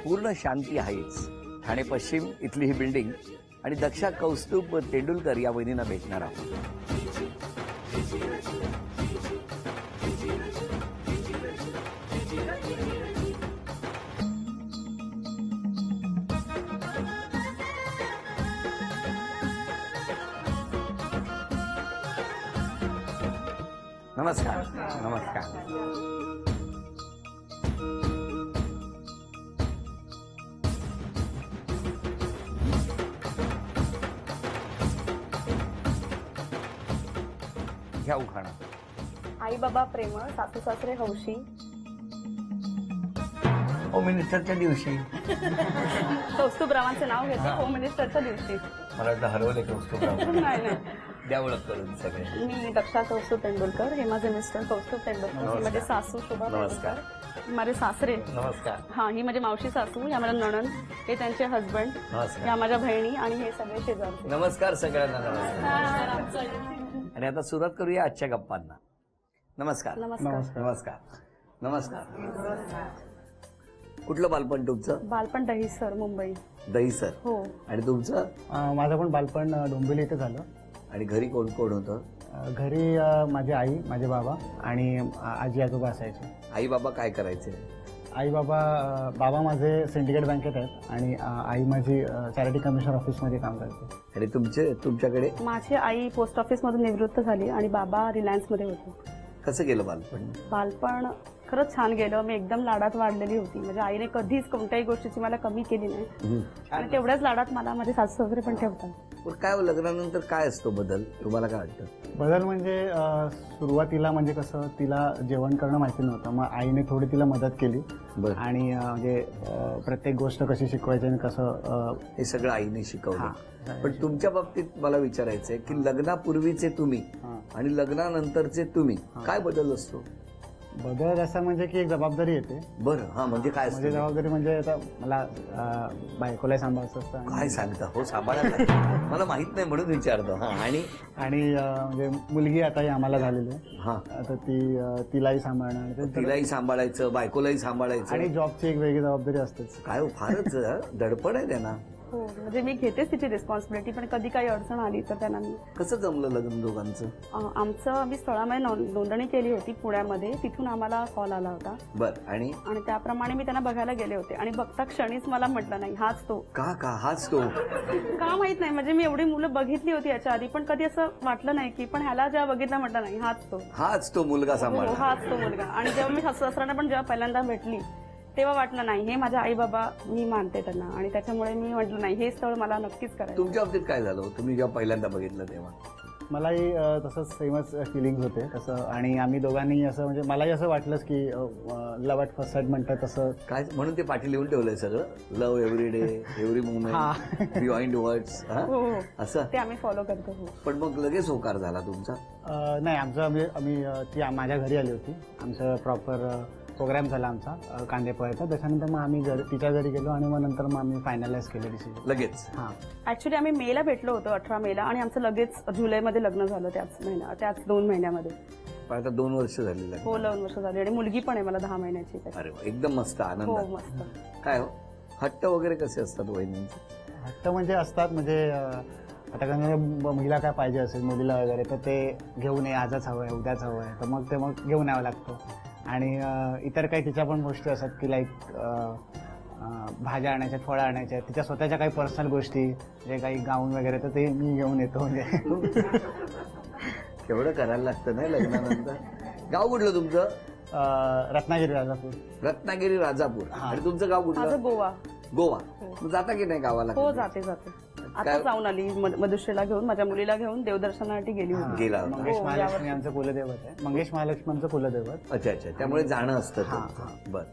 पूर्ण शांती आहेच. ठाणे पश्चिम इथली ही बिल्डिंग आणि दक्षा कौस्तुभ तेंडुलकर या वहिनींना भेटणार आहोत. नमस्कार. नमस्कार. घ्या उखाणा. आई बाबा प्रेमळ, सासू सासरे हौशी. होम मिनिस्टरच्या दिवशी कौस्तुभरावांचं नाव घेते होम मिनिस्टरच्या दिवशी. मला वाटतं हरवले कौस्तुभ. नाही नाही, द्या ओळख करून सगळे. मी दक्षा कौस्तुभ तेंडुलकर, हे माझे मिस्टर कौस्तुभ तेंडुलकर, नमस्कार. ही माझी सासू शोभा नमस्कार. तेंडुलकर, माझे सासरे. नमस्कार. हा, ही माझी मावशी सासू, या माझ्या नणंद, हे त्यांचे हजबंड, नमस्कार. या माझ्या बहिणी आणि हे सगळे शेजारचे. नमस्कार सगळ्यांना. नमस्कार. आणि आता सुरुवात करूया आजच्या गप्पांना. नमस्कार. नमस्कार. नमस्कार. नमस्कार. कुठलं बालपण तुमचं? बालपण दहिसर, मुंबई. दहिसर. हो. आणि तुमचं? माझं पण बालपण डोंबिवली इथे झालं. आणि घरी कोण कोण होतं? घरी माझी आई, माझे बाबा आणि आजी आजोबा असायचे. आई बाबा काय करायचे? आई बाबा बाबा माझे सिंडिकेट बँकेत आहेत आणि आई माझी चॅरिटी कमिशनर ऑफिसमध्ये काम करते. आणि तुमच्याकडे? माझी आई पोस्ट ऑफिसमधून निवृत्त झाली आणि बाबा रिलायन्समध्ये होते. कसं गेलं बालपण? बालपण खरंच छान गेलं. मी एकदम लाडात वाढलेली होती. म्हणजे आईने कधीच कोणत्याही गोष्टीची मला कमी केली नाही आणि तेवढ्याच लाडात मला माझे सासू सासरे पण ठेवतात. काय लग्नानंतर काय असतो बदल? तुम्हाला काय वाटतं? बदल म्हणजे सुरुवातीला म्हणजे कसं तिला जेवण करणं माहिती नव्हतं. मग आईने थोडी तिला मदत केली आणि म्हणजे प्रत्येक गोष्ट कशी शिकवायची आणि कसं हे सगळं आईने शिकवलं. पण तुमच्या बाबतीत मला विचारायचंय की लग्नापूर्वीचे तुम्ही आणि लग्नानंतरचे तुम्ही काय बदल असतो? बदल असा म्हणजे की एक जबाबदारी येते. बरं. हा, म्हणजे काय म्हणजे असतं? जबाबदारी म्हणजे आता मला बायकोला सांभाळायचं असतं. काय सांगता हो? सांभाळायला मला माहित नाही म्हणून विचारतो. हा. आणि म्हणजे मुलगी आता ही आम्हाला झालेली आहे. हा, आता तिलाही सांभाळणं, तिलाही सांभाळायचं, बायकोलाही सांभाळायचं आणि जॉबची एक वेगळी जबाबदारी असतेच. काय हो, फारच धडपड आहे त्यांना. हो, म्हणजे मी घेतेच तिची रिस्पॉन्सिबिलिटी, पण कधी काही अडचण आली तर त्यांना मी. कसं जमलं लग्न दोघांचं? आम्ही स्थळामध्ये नोंदणी केली होती पुण्यामध्ये, तिथून आम्हाला कॉल आला होता. बरं. आणि त्याप्रमाणे मी त्यांना बघायला गेले होते आणि बघता क्षणीच मला म्हटलं नाही हाच तो. का हाच तो? का माहित नाही, म्हणजे मी एवढी मुलं बघितली होती याच्या आधी, पण कधी असं वाटलं नाही की, पण ह्याला जेव्हा बघितलं म्हटलं नाही हाच तो मुलगा सांभाळ. हाच तो मुलगा. आणि जेव्हा मी सासू सासऱ्यांना पण जेव्हा पहिल्यांदा भेटली तेव्हा वाटलं नाही हे माझे आई बाबा, मी मानते त्यांना, आणि त्याच्यामुळे मी म्हटलं नाही हे स्थळ मला नक्कीच करायचं. तुमच्या बाबतीत काय झालं? तुम्ही जेव्हा पहिल्यांदा बघितलं तेव्हा? मलाही तसंच सेमच फिलिंग्स होते तसं. आणि आम्ही दोघांनी असं म्हणजे मलाही असं वाटलंच की लव्ह ॲट फर्स्ट साईट म्हणतात तसं. काय म्हणून ते पाठी लिहून ठेवलंय सगळं? Love every day, every movement, behind words, असं ते आम्ही फॉलो करतो. पण मग लगेच होकार झाला तुमचा? नाही, आमचं आम्ही ती माझ्या घरी आली होती. आमचं प्रॉपर प्रोग्राम झाला आमचा कांदेपोळ्याचा. त्याच्यानंतर मग आम्ही तिच्या घरी गेलो आणि मग नंतर मग आम्ही फायनलाइज केलं डिसिजन लगेच. हां, ऍक्च्युली आम्ही मेला भेटलो होतो, 18 मेला, आणि आमचं लगेच जुलैमध्ये लग्न झालं, त्याच 2 महिन्यामध्ये. पण आता 2 वर्ष झाली लग्न. हो, 2 वर्ष झाली आणि मुलगी पण आहे मला 10 महिन्याची. अरे वा, एकदम मस्त हो, आनंद. मस्त. काय हो, हट्ट वगैरे कसे असतात वहिनींचे? हट्ट म्हणजे असतात, म्हणजे आता कसं मुलीला काय पाहिजे असेल मुलीला वगैरे तर ते घेऊन ये, आजच हवं आहे, उद्याच हवं आहे, तर मग ते घेऊन यावं लागतं. आणि इतर काही तिच्या पण गोष्टी असतात की लाईक भाज्या आणायच्या, फळं आणायच्या, तिच्या स्वतःच्या काही पर्सनल गोष्टी, जे काही गाऊन वगैरे, तर ते मी घेऊन येतो. म्हणजे केवढं करायला लागतं नाही लग्नानंतर. गाव कुठलं तुमचं? रत्नागिरी राजापूर. रत्नागिरी राजापूर. आणि तुमचं गाव कुठलं? माझं गोवा. गोवा. मग जाता की नाही गावाला? हो, जाते. आता जाऊन आली मधुश्रीला घेऊन, माझ्या मुलीला घेऊन देवदर्शनासाठी गेली होती. गेला होता. मंगेश महालक्ष्मी आमचं कुलदैवत आहे. मंगेश महालक्ष्मीचं कुलदैवत. अच्छा. त्यामुळे जाणं असतं. बरं.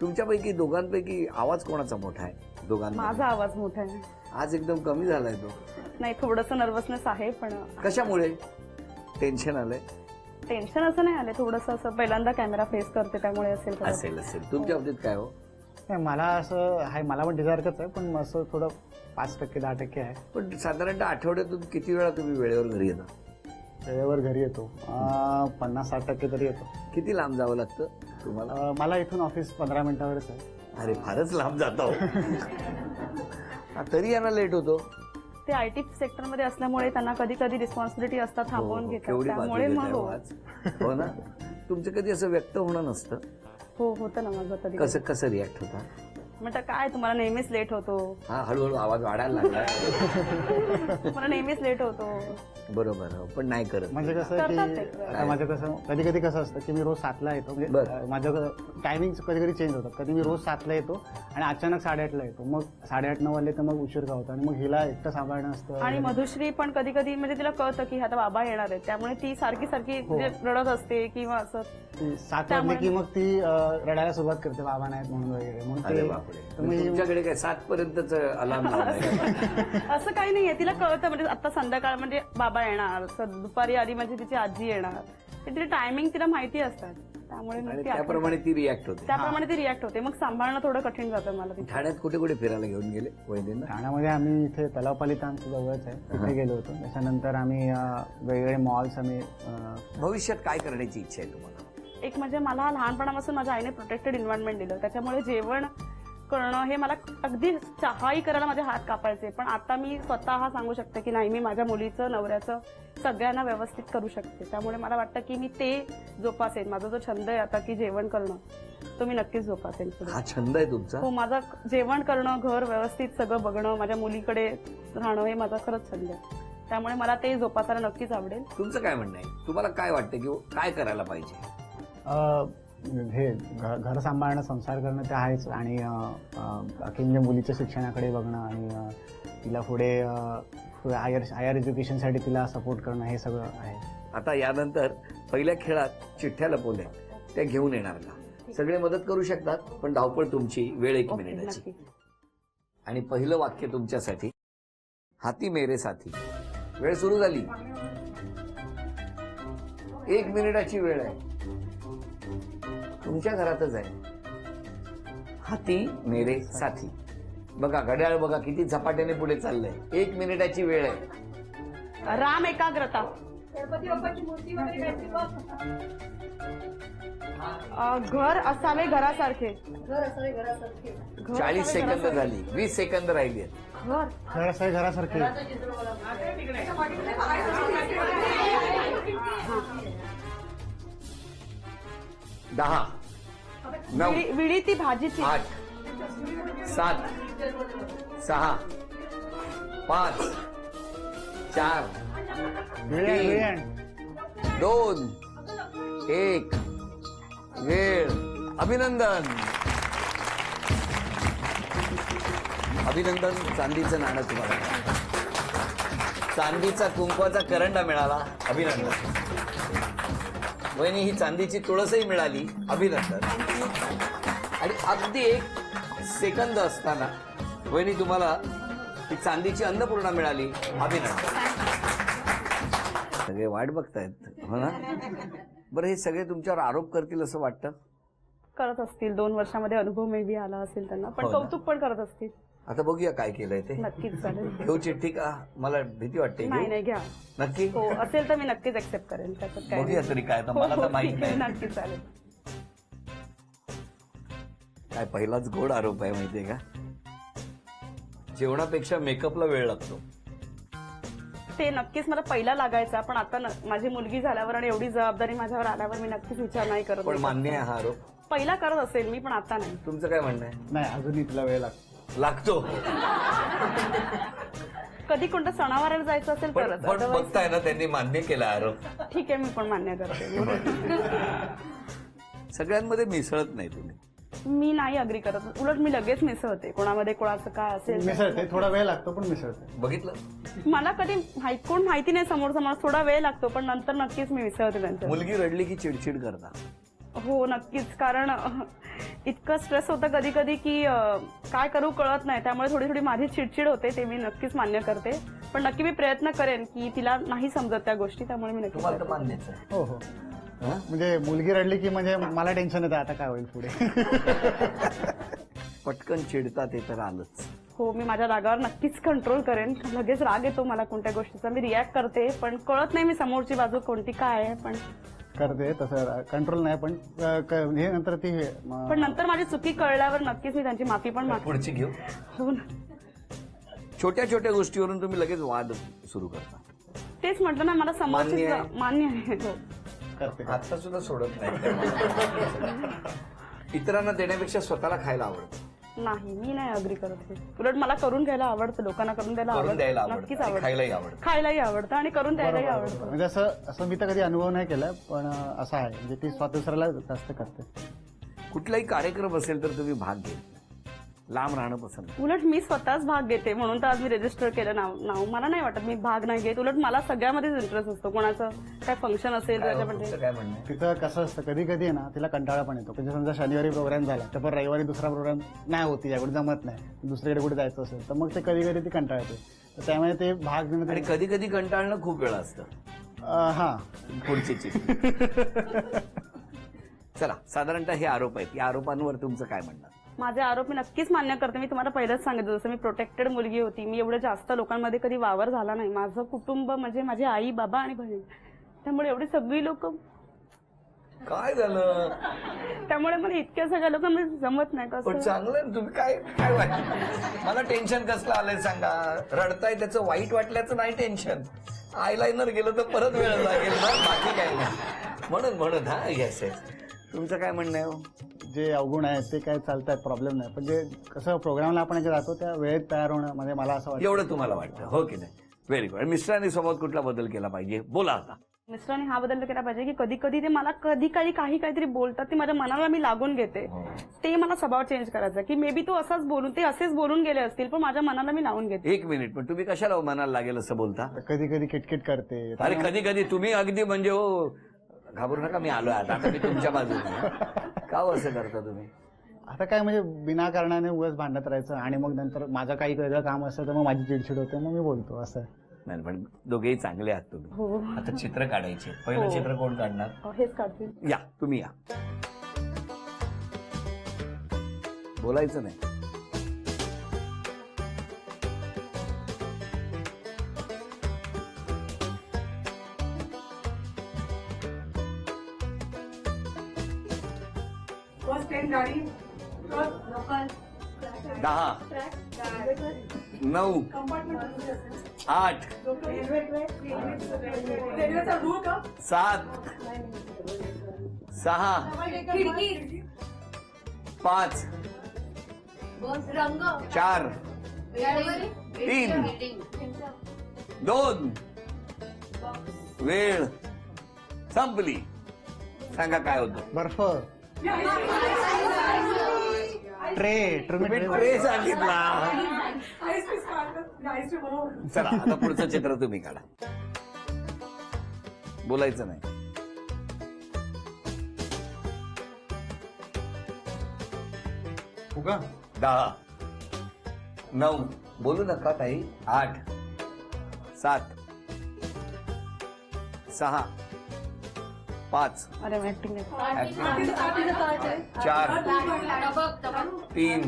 तुमच्यापैकी दोघांपैकी आवाज कोणाचा मोठा आहे? दोघांना? माझा आवाज मोठा आहे. आज एकदम कमी झालाय तो. नाही, थोडंसं नर्वसनेस आहे. पण कशामुळे? टेन्शन आलंय? टेन्शन असं नाही आलं, थोडंसं असं पहिल्यांदा कॅमेरा फेस करते त्यामुळे असेल. तुमच्या बाबतीत काय हो? मला असं आहे, मला पण डिझायरच आहे, पण असं थोडं 5% 10% आहे. पण साधारणतः आठवड्यातून किती वेळा तुम्ही वेळेवर घरी येता? वेळेवर घरी येतो 50-60% तरी येतो. किती लांब जावं लागतं तुम्हाला? मला इथून ऑफिस 15 मिनिटावरच आहे. अरे फारच लांब जाता हो. हा, तरी यांना लेट होतो. ते आयटी सेक्टरमध्ये असल्यामुळे त्यांना कधी कधी रिस्पॉन्सिबिलिटी असतात, थांबवून घेतात, केवढी बाजू त्यामुळे घेताय मग हो आज. हो ना. तुमचं कधी असं व्यक्त होणं नसतं? हो होतं ना माझं कधी. कसं कसं रिॲक्ट होता? म्हटलं काय तुम्हाला नेहमीच लेट होतो, हा, हळूहळू आवाज वाढायला लागला. मला नेहमीच लेट होतो. बरोबर. पण नाही करत. म्हणजे कसं करतात की ते. आता माझं कसं कधी कधी कसं असतं की मी रोज 7ला येतो. म्हणजे बरं. माझं टायमिंग कधी कधी चेंज होतात. कधी मी रोज 7ला येतो आणि अचानक 8:30ला येतो. मग 8:30-9 वाजले तर मग उशीर का होता आणि मग हिला एकटं सांभाळणं असतं. आणि मधुश्री पण कधी कधी म्हणजे तिला कळतं की आता बाबा येणार आहेत, त्यामुळे ती सारखी सारखी म्हणजे रडत असते किंवा असं. 7 वाजले की मग ती रडायला सुरुवात करते, बाबा नाहीत म्हणून वगैरे. म्हणून अरे ते बापरे. तर मग ही- तुमच्याकडे काय 7 पर्यंतच अलार्म लावलाय? असं काही नाहीये, तिला कळतं म्हणजे आता संध्याकाळ म्हणजे बाबा येणार, दुपारी आली म्हणजे तिची आजी येणार, ते तिला टायमिंग तिला माहिती असतात, त्यामुळे मग आणि ती आठवण त्याप्रमाणे ती रिॲक्ट होते. त्याप्रमाणे ती रिॲक्ट होते. मग सांभाळणं थोडं कठीण जातं मला तिथे. ठाण्यात कुठे कुठे फिरायला घेऊन गेले वहिनींना? ठाण्यामध्ये आम्ही इथे तलावपाली तर आमच्या जवळच आहे, तिथे गेलो होतो. त्याच्यानंतर आम्ही वेगवेगळे मॉल्स आम्ही भविष्यात काय करण्याची इच्छा आहे तुम्हाला? एक म्हणजे मला लहानपणापासून माझ्या आईने प्रोटेक्टेड एन्व्हायरमेंट दिलं, त्याच्यामुळे जेवण करणं हे मला अगदी चहाही करायला माझे हात कापायचे. पण आता मी स्वतः सांगू शकते की नाही, मी माझ्या मुलीचं, नवऱ्याचं सगळ्यांना व्यवस्थित करू शकते. त्यामुळे मला वाटतं की मी ते जोपासेन. माझा जो छंद आहे आता की जेवण करणं, तो मी नक्कीच जोपासेन पुढे. हा छंद आहे तुमचा? हो, माझा जेवण करणं, घर व्यवस्थित सगळं बघणं, माझ्या मुलीकडे राहणं हे माझा खरंच छंद आहे. त्यामुळे मला ते जोपासायला नक्कीच आवडेल. तुमचं काय म्हणणं आहे? तुम्हाला काय वाटतं की काय करायला पाहिजे? हे घर सांभाळणं, संसार करणं ते आहेच. आणि बाकी म्हणजे मुलीच्या शिक्षणाकडे बघणं आणि तिला पुढे हायर एज्युकेशनसाठी तिला सपोर्ट करणं, हे सगळं आहे. आता यानंतर पहिल्या खेळात चिठ्ठ्या लपवल्या, त्या घेऊन येणार का? सगळे मदत करू शकतात, पण धावपळ तुमची, वेळ 1 ओके, मिनिटाची. नक्की. आणि पहिलं वाक्य तुमच्यासाठी, हाती मेरे साथी. वेळ सुरू झाली. 1 मिनिटाची वेळ आहे. तुमच्या घरातच आहे. हाती मेरे साथी. बघा घड्याळ, बघा किती झपाट्याने पुढे चाललंय. 1 मिनिटाची वेळ आहे. राम एकाग्रता. घर असावे घरासारखे. 40 सेकंद झाली, 20 सेकंद राहिली आहेत. घर घरासारखे. दहा, 9, विडी ती भाजीची. 8, 7, 6, 5, 4, 3, 2, 1. वेळ. अभिनंदन. अभिनंदन. चांदीचं नाणं तुम्हाला, चांदीचा कुंकवाचा करंडा मिळाला. अभिनंदन. वहिनी, ही चांदीची तुळसही मिळाली. अभिनंदन. आणि अगदी 1 सेकंद असताना वहिनी तुम्हाला ही चांदीची अन्नपूर्णा मिळाली. अभिनंदन. सगळे वाट बघतायत, हो ना? बरं, हे सगळे तुमच्यावर आरोप करतील असं वाटतं? करत असतील. 2 वर्षामध्ये अनुभव मे बी आला असेल त्यांना, पण हो ना. कौतुक पण करत असतील. आता बघूया काय केलंय ते. नक्कीच चालेल. घेऊ चिठ्ठी का? मला भीती वाटते. नाही घेऊ? नाही, घ्या. नक्की हो, असेल तर मी नक्कीच एक्सेप्ट करेन. त्याच्यात काय बघूया नाही. तरी काय. आता हो, मला हो, तर माहित ठीक आहे, नाही. नक्की चालेल. काय पहिलाच गोड आरोप आहे माहितीये का? जेवणापेक्षा मेकअपला वेळ लागतो. ते नक्कीच मला पहिला लागायचा, पण आता माझी मुलगी झाल्यावर आणि एवढी जबाबदारी माझ्यावर आल्यावर मी नक्कीच विचार नाही करत. पण मान्य आहे हा आरोप? पहिला करत असेल मी, पण आता नाही. तुमचं काय म्हणणं आहे? नाही, अजूनही तुला वेळ लागतो. कधी कोणत्या सणावाराला जायचं असेल पण तरच. पण Otherwise- बघताय ना, त्यांनी मान्य केला आरोप. ठीक आहे, मी पण मान्य करते. सगळ्यांमध्ये मिसळत नाही तुम्ही. मी नाही अग्री करत, उलट मी लगेच मिसळते. कोणामध्ये कोणाचं काय असेल मिसळते. थोडा वेळ लागतो पण मिसळते. बघितलं? मला कधी कोण माहिती नाही समोरचा माणूस, थोडा वेळ लागतो, पण नंतर नक्कीच मी मिसळते त्यांच्या. मुलगी रडली की चिडचिड करता? हो नक्कीच, कारण इतकं स्ट्रेस होतं कधी कधी की काय करू कळत नाही, त्यामुळे थोडी थोडी माझी चिडचिड होते. ते मी नक्कीच मान्य करते, पण नक्की मी प्रयत्न करेन की तिला नाही समजत त्या गोष्टी, त्यामुळे मी नक्की तुम्हाला तर मान्यच आहे. हो हो. हा? म्हणजे मुलगी रडली की म्हणजे मला टेन्शन येतं, आता काय होईल पुढे. पटकन चिडता ते तर आलंच. हो, मी माझ्या रागावर नक्कीच कंट्रोल करेन. लगेच राग येतो मला कोणत्या गोष्टीचा, मी रिॲक्ट करते, पण कळत नाही मी समोरची बाजू कोणती काय आहे, पण करते तसं कंट्रोल नाही पण हे नंतर ती पण नंतर माझी चुकी कळल्यावर नक्कीच मी त्यांची माफी पण मागते. पुढची घेऊ. हो ना. छोट्या छोट्या गोष्टीवरून तुम्ही लगेच वाद सुरू करता. तेच म्हटलं ना, मला मान्य समोरची आहे. मान्य आहे. हो. करते. आता सुद्धा सोडत नाही. इतरांना देण्यापेक्षा स्वतःला खायला आवडतं. नाही, मी नाही अग्री करत हे. उलट मला करून घ्यायला आवडतं, लोकांना करून द्यायला करून द्यायला आवडतं, आवडतं नक्कीच आणि आवडतं. खायलाही आवडतं. खायलाही आवडतं आणि करून द्यायलाही बरोबर, आवडतं. बरोबर. म्हणजे असं मी तर कधी अनुभव नाही केलाय पण असं आहे म्हणजे ती स्वातंत्र्याला जास्त करते. कुठलाही कार्यक्रम असेल तर तुम्ही भाग घे. लांब राहणं पसंत. उलट मी स्वतःच भाग घेते म्हणून तर आज मी रजिस्टर केलं नाव. मला नाही वाटत मी भाग नाही घेत. उलट मला सगळ्यामध्येच इंटरेस्ट असतो. कोणाचं काय फंक्शन असेल काय त्याच्यामध्ये तुमचं काय म्हणणं आहे? तिथं कसं असतं कधी कधी आहे ना तिला कंटाळा पण येतो म्हणजे समजा शनिवारी प्रोग्राम झाला तर पण रविवारी दुसरा प्रोग्राम नाही होती याकडे जमत नाही दुसरीकडे कुठे जायचं असेल तर मग ते कधी कधी ती कंटाळते तर त्यामुळे ते भाग घेणं आणि कधी कधी कंटाळणं खूप वेळा असतं. हा पुढची चला, साधारणतः हे आरोप आहेत. या आरोपांवर तुमचं काय म्हणणं? माझे आरोप मी नक्कीच मान्य करते. मी तुम्हाला पहिलेच सांगितलं जसं मी प्रोटेक्टेड मुलगी होती. मी एवढं जास्त लोकांमध्ये कधी वावर झाला नाही. माझं कुटुंब म्हणजे माझी आई, बाबा आणि बहीण. त्यामुळे एवढी सगळी लोक, काय झालं? त्यामुळे मला इतक्या सगळ्या लोकांमध्ये जमत नाही. पण कसं चांगलं आहे. तुम्ही काय काय वाटलं? मला टेन्शन कसलं आलंय सांगा. रडताय त्याचं वाईट वाटल्याचं नाही टेन्शन. आयलाइनर गेलं तर परत वेळ लागेल ना, बाकी काय नाही. म्हणून हा येस येस. तुमचं काय म्हणणं आहे हो? जे अवगुण आहेत ते काय चालतात प्रॉब्लेम नाही पण जे कसं प्रोग्रामला आपण जे जातो त्या वेळेत तयार होणं म्हणजे मला असं वाटतं एवढं तुम्हाला वाटतं हो की नाही? Very good. मिस्टरांनी स्वभावात कुठला बदल केला पाहिजे? बोला आता. मिस्टरांनी हा बदल केला पाहिजे की कधी कधी ते मला कधी काहीतरी बोलतात ते माझ्या मनाला मी लागून घेते. ते मला स्वभाव चेंज करायचा की मे बी तो असाच बोलून ते असेच बोलून गेले असतील पण माझ्या मनाला मी लावून घेते. एक मिनिट, पण तुम्ही कशाला मनाला लागेल असं बोलता? कधी कधी किटकिट करते अरे कधी कधी तुम्ही अगदी म्हणजे हो, घाबरू नका, मी आलोय आता मी तुमच्या बाजूने. का हो असं करता तुम्ही? आता काय म्हणजे विनाकारणाने उगाच भांडत राहायचं आणि मग नंतर माझं काही वेगळं काम असतं तर मग माझी चिडचिड होते मग मी बोलतो असं. नाही पण दोघेही चांगले आहात तुम्ही. हो. आता चित्र काढायचे. पहिलं हो. चित्र कोण काढणार? हेच काढतील. या तुम्ही या. बोलायचं नाही. गाडी 10 9 8 7 6 5 रंग 4 3 2 वेळ संपली. सांगा काय होतं? बर्फ ट्रे तुम्ही ट्रे सांगितला. चला आता पुढचं चित्र तुम्ही काढा. बोलायचं नाही. उगा 10 9 बोलू नका ताई. 8 7 6 5 अरे ऍक्टिंग 4 3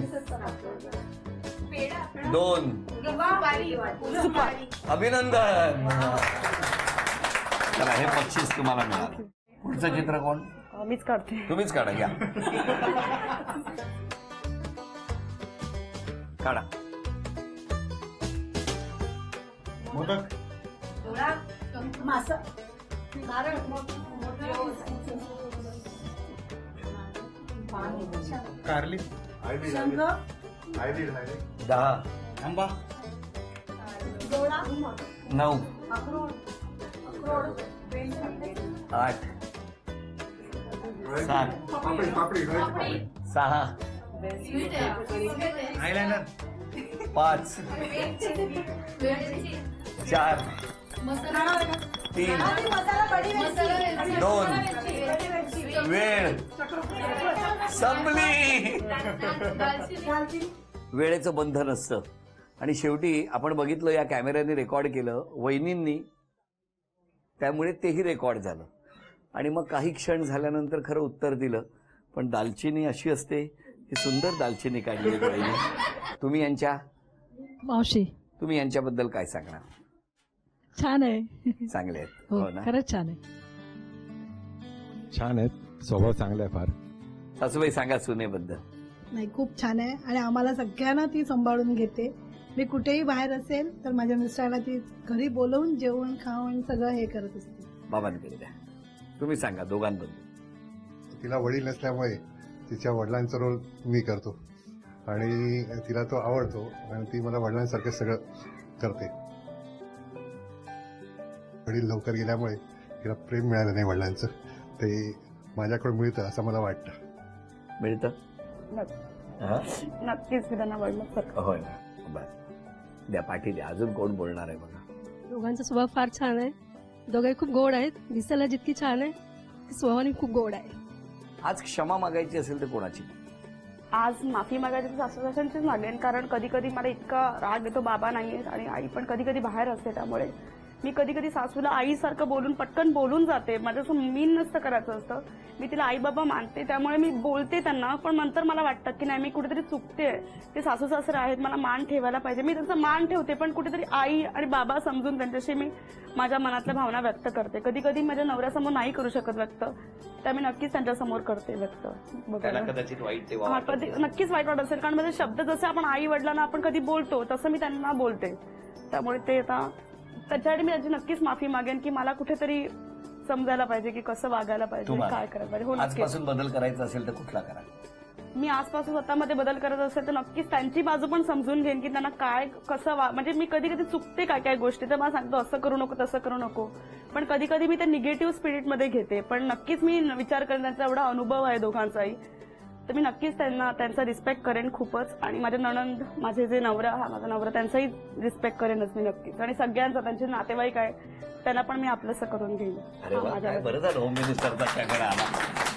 2 अभिनंदन. चला हे बक्षीस तुम्हाला मिळालं. पुढचं चित्र कोण? मीच काढते. तुम्हीच काढा. घ्या काढा. मोदक कारली 10 आंबा 9 8 7 6 आयलाइनर 5 4 3 2 वेळ संपली. वेळेचं बंधन असतं आणि शेवटी आपण बघितलं या कॅमेऱ्याने रेकॉर्ड केलं वहिनींनी, त्यामुळे तेही रेकॉर्ड झालं आणि मग काही क्षण झाल्यानंतर खरं उत्तर दिलं. पण दालचिनी अशी असते, ही सुंदर दालचिनी काढली वहिनी. तुम्ही यांच्याबद्दल काय सांगणार? छान आहे. चांगले आहेत हो हो ना? खरंच छान आहे. छान आहेत, स्वभाव चांगला आहे फार. सासूबाई सांगा सुनेबद्दल. नाही, खूप छान आहे आणि आम्हाला सगळ्यांना ती सांभाळून घेते. मी कुठेही बाहेर असेल तर माझ्या मिस्टरांना ती घरी बोलवून जेवण खावण सगळं हे करत असते. बाबांकडे द्या. तुम्ही सांगा दोघांबद्दल. तिला वडील नसल्यामुळे तिच्या वडिलांचा रोल मी करतो आणि तिला तो आवडतो आणि ती मला वडिलांसारखं सगळं करते. वडील लवकर गेल्यामुळे तिला प्रेम मिळालं नाही वडिलांचं, ते माझ्याकडून मिळतं असं मला वाटतं. मिळतं. नक्कीच मी त्यांना वडलं सर. होय ना. बरं द्या, पाठी द्या. अजून कोण बोलणार आहे बघा. दोघांचा स्वभाव फार छान आहे. दोघे खूप गोड आहेत. दिसायला जितकी छान आहे ती स्वभावाने खूप गोड आहे. आज क्षमा मागायची असेल तर कोणाची? आज माफी मागायची तर सासूसासांचीच मागेन, कारण कधी कधी मला इतका राग येतो. बाबा नाहीये आणि आई पण कधी कधी बाहेर असते, त्यामुळे मी कधी कधी सासूला आईसारखं बोलून पटकन बोलून जाते. माझं मीन नसतं करायचं असतं. मी तिला आई बाबा मानते, त्यामुळे मी बोलते त्यांना, पण नंतर मला वाटतं की नाही मी कुठेतरी चुकते. ते सासू सासरे आहेत, मला मान ठेवायला पाहिजे. मी त्यांचा मान ठेवते, पण कुठेतरी आई आणि बाबा समजून त्यांच्याशी मी माझ्या मनातल्या भावना व्यक्त करते. कधी कधी माझ्या नवऱ्यासमोर नाही करू शकत व्यक्त, त्या मी नक्कीच त्यांच्यासमोर करते व्यक्त. त्याला कदाचित वाईट तेव्हा हा, वाटत कधी असेल. नक्कीच वाईट वाटत असेल, कारण माझे शब्द जसे आपण आई वडिलांना आपण कधी बोलतो तसं मी त्यांना बोलते. त्यामुळे ते आता त्याच्यासाठी मी त्याची नक्कीच माफी मागेन की मला कुठेतरी समजायला पाहिजे की कसं वागायला पाहिजे, तुम्हाला काय करायला पाहिजे. हो, नक्कीच. आजपासून बदल करायचा असेल तर कुठला करा? मी आजपासून स्वतःमध्ये बदल करत असेल तर नक्कीच त्यांची बाजू पण समजून घेईन की त्यांना काय कसं म्हणजे मी कधी कधी चुकते काय काय गोष्टी, तर मला सांगतो असं करू नको तसं करू नको, पण कधी कधी मी ते निगेटिव्ह स्पिरिटमध्ये घेते. पण नक्कीच मी विचार करेन, त्यांचा एवढा अनुभव आहे दोघांचाही, तर मी नक्कीच त्यांचा रिस्पेक्ट करेन खूपच. आणि माझे नणंद, माझे जे नवरा, हा माझा नवरा, त्यांचाही रिस्पेक्ट करेनच मी नक्कीच. आणि सगळ्यांचा, त्यांचे नातेवाईक आहे त्यांना पण मी आपलंसं करून घेईन. अरे वा, काय बरं झालं होम मिनिस्टरचा त्याकडे आला.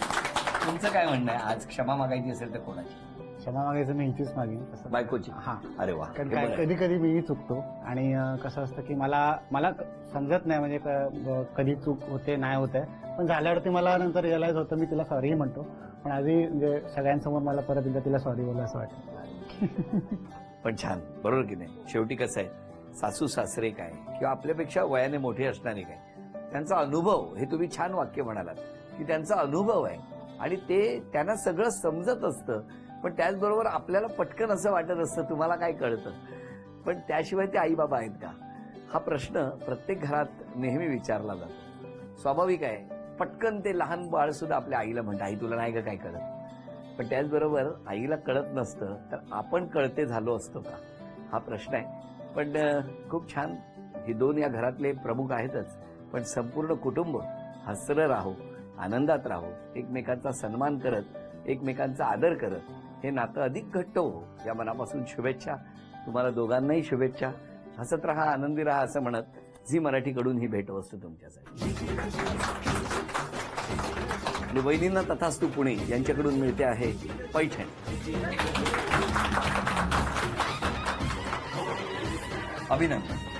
तुमचं काय म्हणणं आहे? आज क्षमा मागायची असेल तर कोणाची? क्षमा मागायचं मी हिचीच मागेन तसं. बायकोची. हा, अरे वा. कारण हे काय बरं आहे. कधी कधी मीही चुकतो आणि कसं असतं की मला समजत नाही म्हणजे कधी चूक होते नाही होते, पण झाल्यावरती मला नंतर रिअलाइज होतं. मी तिला सॉरी म्हणतो, पण आधी म्हणजे सगळ्यांसमोर मला परत एकदा तिला सॉरी बोललं असं वाटतं. पण छान, बरोबर की नाही? शेवटी कसं आहे, सासू सासरे काय किंवा आपल्यापेक्षा वयाने मोठे असणारे काय, त्यांचा अनुभव, हे तुम्ही छान वाक्य म्हणालात की त्यांचा अनुभव आहे आणि ते त्यांना सगळं समजत असतं. पण त्याचबरोबर आपल्याला पटकन असं वाटत असतं तुम्हाला काय कळतं, पण त्याशिवाय ते आई बाबा आहेत का, हा प्रश्न प्रत्येक घरात नेहमी विचारला जातो. स्वाभाविक आहे, पटकन ते लहान बाळ सुद्धा आपल्या आईला म्हणतं, आई तुला नाही का काय कळत. पण त्याचबरोबर आईला कळत नसतं तर आपण कळते झालो असतो का, हा प्रश्न आहे. पण खूप छान, हे दोन या घरातले प्रमुख आहेतच, पण संपूर्ण कुटुंब हसरं राहो, आनंदात राहो, एकमेकांचा सन्मान करत, एकमेकांचा आदर करत हे नातं अधिक घट्ट हो, या मनापासून शुभेच्छा. तुम्हाला दोघांनाही शुभेच्छा. हसत राहा, आनंदी राहा असं म्हणत झी मराठीकडून ही भेटवस्तू तुमच्यासाठी. आणि वहिनींना तथास्तु पुणे यांच्याकडून मिळते आहे पैठण. अभिनंदन.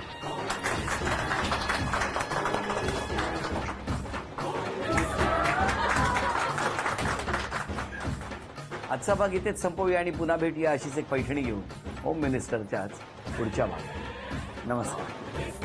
आजचा भाग इथेच संपवूया आणि पुन्हा भेटूया अशीच एक पैठणी घेऊन होम मिनिस्टरच्या आज पुढच्या भागात. नमस्कार.